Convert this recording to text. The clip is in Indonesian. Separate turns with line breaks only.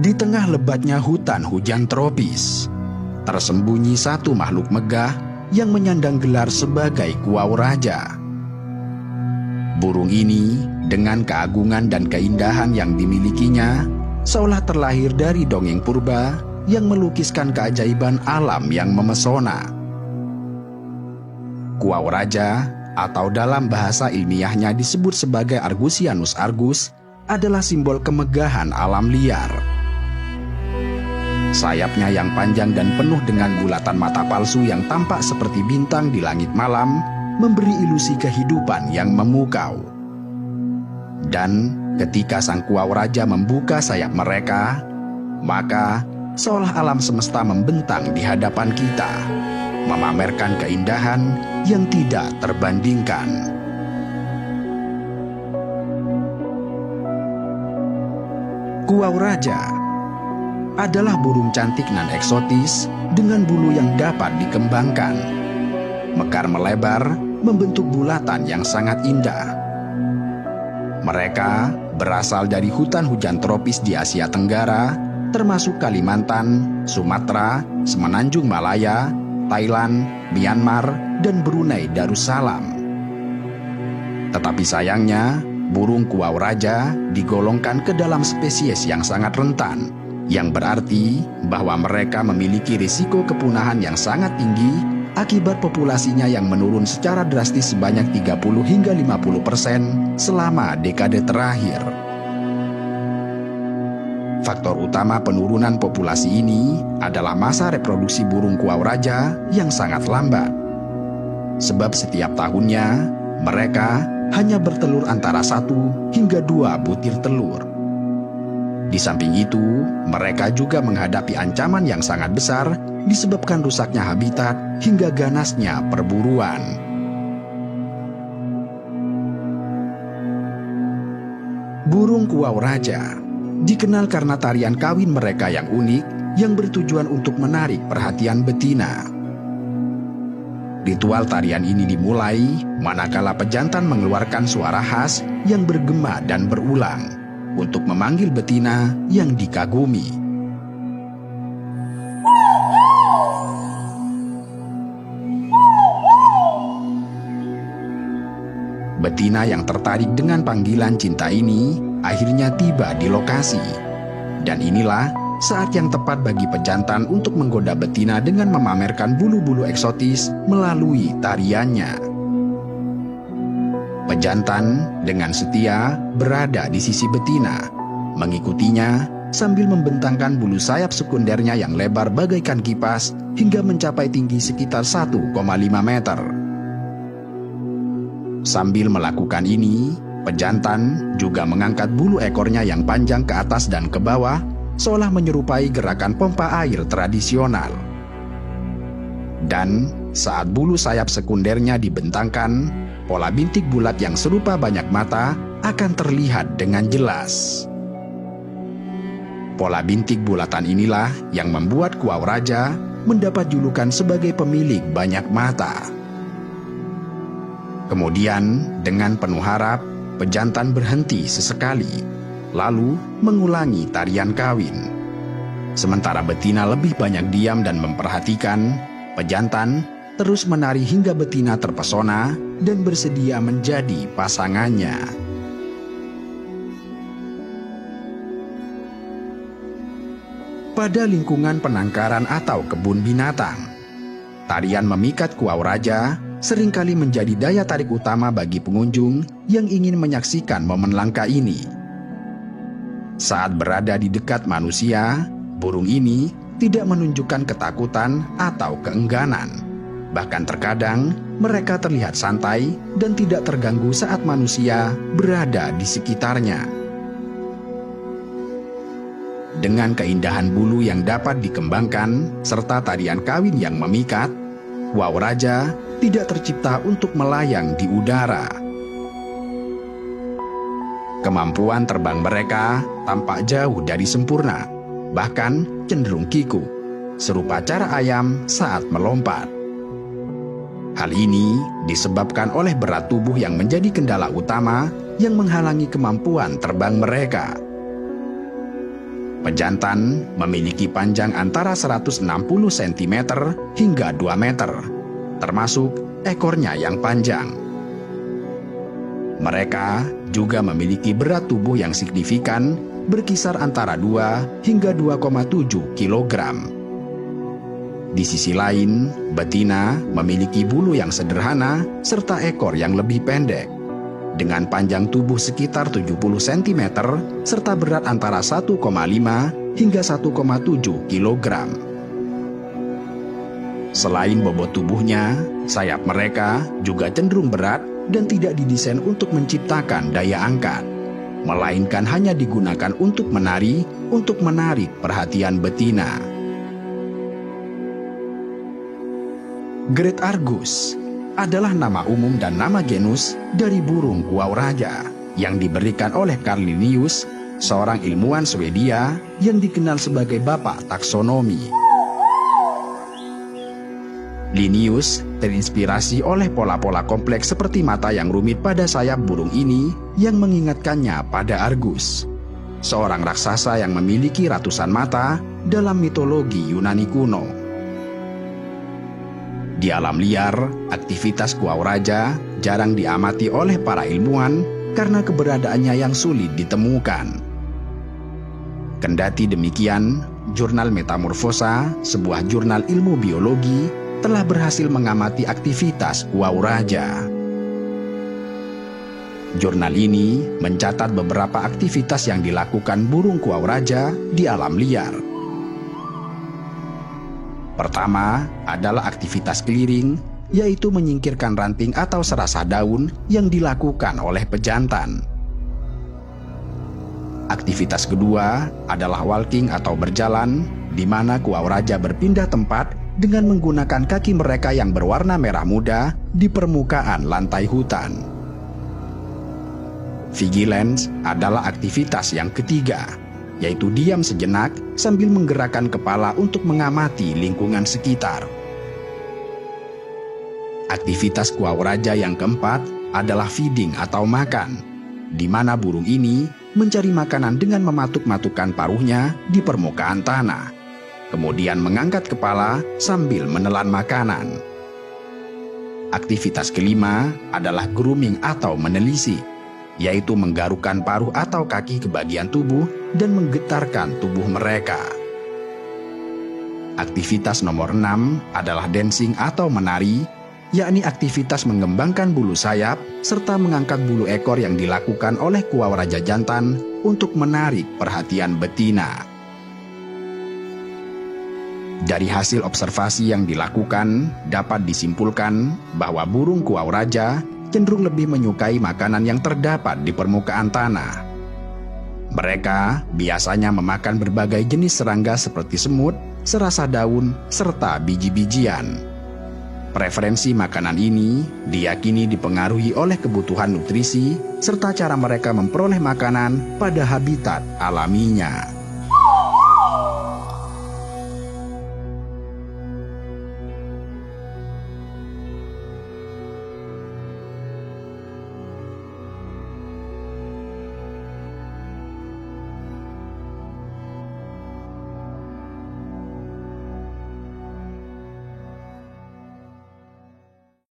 Di tengah lebatnya hutan hujan tropis, tersembunyi satu makhluk megah yang menyandang gelar sebagai Kuau Raja. Burung ini, dengan keagungan dan keindahan yang dimilikinya, seolah terlahir dari dongeng purba yang melukiskan keajaiban alam yang memesona. Kuau Raja, atau dalam bahasa ilmiahnya disebut sebagai Argusianus argus, adalah simbol kemegahan alam liar. Sayapnya yang panjang dan penuh dengan bulatan mata palsu yang tampak seperti bintang di langit malam memberi ilusi kehidupan yang memukau. Dan ketika sang Kuau Raja membuka sayap mereka, maka seolah alam semesta membentang di hadapan kita, memamerkan keindahan yang tidak terbandingkan. Kuau Raja adalah burung cantik nan eksotis dengan bulu yang dapat dikembangkan. Mekar melebar, membentuk bulatan yang sangat indah. Mereka berasal dari hutan hujan tropis di Asia Tenggara, termasuk Kalimantan, Sumatera, Semenanjung Malaya, Thailand, Myanmar, dan Brunei Darussalam. Tetapi sayangnya, burung Kuau Raja digolongkan ke dalam spesies yang sangat rentan, yang berarti bahwa mereka memiliki risiko kepunahan yang sangat tinggi akibat populasinya yang menurun secara drastis sebanyak 30 hingga 50% selama dekade terakhir. Faktor utama penurunan populasi ini adalah masa reproduksi burung Kuau Raja yang sangat lambat. Sebab setiap tahunnya, mereka hanya bertelur antara 1 hingga 2 butir telur. Di samping itu, mereka juga menghadapi ancaman yang sangat besar disebabkan rusaknya habitat hingga ganasnya perburuan. Burung Kuau Raja dikenal karena tarian kawin mereka yang unik yang bertujuan untuk menarik perhatian betina. Ritual tarian ini dimulai manakala pejantan mengeluarkan suara khas yang bergema dan berulang untuk memanggil betina yang dikagumi. Betina yang tertarik dengan panggilan cinta ini akhirnya tiba di lokasi. Dan inilah saat yang tepat bagi pejantan untuk menggoda betina dengan memamerkan bulu-bulu eksotis melalui tariannya. Pejantan dengan setia berada di sisi betina, mengikutinya sambil membentangkan bulu sayap sekundernya yang lebar bagaikan kipas hingga mencapai tinggi sekitar 1,5 meter. Sambil melakukan ini, pejantan juga mengangkat bulu ekornya yang panjang ke atas dan ke bawah, seolah menyerupai gerakan pompa air tradisional. Dan saat bulu sayap sekundernya dibentangkan, pola bintik bulat yang serupa banyak mata akan terlihat dengan jelas. Pola bintik bulatan inilah yang membuat Kuau Raja mendapat julukan sebagai pemilik banyak mata. Kemudian, dengan penuh harap, pejantan berhenti sesekali, lalu mengulangi tarian kawin. Sementara betina lebih banyak diam dan memperhatikan, pejantan terus menari hingga betina terpesona dan bersedia menjadi pasangannya. Pada lingkungan penangkaran atau kebun binatang, tarian memikat Kuau Raja seringkali menjadi daya tarik utama bagi pengunjung yang ingin menyaksikan momen langka ini. Saat berada di dekat manusia, burung ini tidak menunjukkan ketakutan atau keengganan. Bahkan terkadang mereka terlihat santai dan tidak terganggu saat manusia berada di sekitarnya. Dengan keindahan bulu yang dapat dikembangkan serta tarian kawin yang memikat, Kuau Raja tidak tercipta untuk melayang di udara. Kemampuan terbang mereka tampak jauh dari sempurna, bahkan cenderung kikuk, serupa cara ayam saat melompat. Hal ini disebabkan oleh berat tubuh yang menjadi kendala utama yang menghalangi kemampuan terbang mereka. Pejantan memiliki panjang antara 160 cm hingga 2 meter, termasuk ekornya yang panjang. Mereka juga memiliki berat tubuh yang signifikan, berkisar antara 2 hingga 2,7 kg. Di sisi lain, betina memiliki bulu yang sederhana serta ekor yang lebih pendek, dengan panjang tubuh sekitar 70 cm serta berat antara 1,5 hingga 1,7 kg. Selain bobot tubuhnya, sayap mereka juga cenderung berat dan tidak didesain untuk menciptakan daya angkat, melainkan hanya digunakan untuk menari untuk menarik perhatian betina. Great Argus adalah nama umum dan nama genus dari burung kuau raja yang diberikan oleh Carl Linnaeus, seorang ilmuwan Swedia yang dikenal sebagai bapak taksonomi. Linnaeus terinspirasi oleh pola-pola kompleks seperti mata yang rumit pada sayap burung ini yang mengingatkannya pada Argus, seorang raksasa yang memiliki ratusan mata dalam mitologi Yunani kuno. Di alam liar, aktivitas kuau raja jarang diamati oleh para ilmuwan karena keberadaannya yang sulit ditemukan. Kendati demikian, jurnal Metamorphosa, sebuah jurnal ilmu biologi, telah berhasil mengamati aktivitas kuau raja. Jurnal ini mencatat beberapa aktivitas yang dilakukan burung kuau raja di alam liar. Pertama adalah aktivitas clearing, yaitu menyingkirkan ranting atau serasah daun yang dilakukan oleh pejantan. Aktivitas kedua adalah walking atau berjalan, di mana kuau raja berpindah tempat dengan menggunakan kaki mereka yang berwarna merah muda di permukaan lantai hutan. Vigilance adalah aktivitas yang ketiga, yaitu diam sejenak sambil menggerakkan kepala untuk mengamati lingkungan sekitar. Aktivitas kuau raja yang keempat adalah feeding atau makan, di mana burung ini mencari makanan dengan mematuk-matukkan paruhnya di permukaan tanah, kemudian mengangkat kepala sambil menelan makanan. Aktivitas kelima adalah grooming atau menelisik, yaitu menggarukkan paruh atau kaki ke bagian tubuh dan menggetarkan tubuh mereka. Aktivitas nomor 6 adalah dancing atau menari, yakni aktivitas mengembangkan bulu sayap serta mengangkat bulu ekor yang dilakukan oleh kuau raja jantan untuk menarik perhatian betina. Dari hasil observasi yang dilakukan, dapat disimpulkan bahwa burung kuau raja cenderung lebih menyukai makanan yang terdapat di permukaan tanah. Mereka biasanya memakan berbagai jenis serangga seperti semut, serasah daun, serta biji-bijian. Preferensi makanan ini diyakini dipengaruhi oleh kebutuhan nutrisi serta cara mereka memperoleh makanan pada habitat alaminya.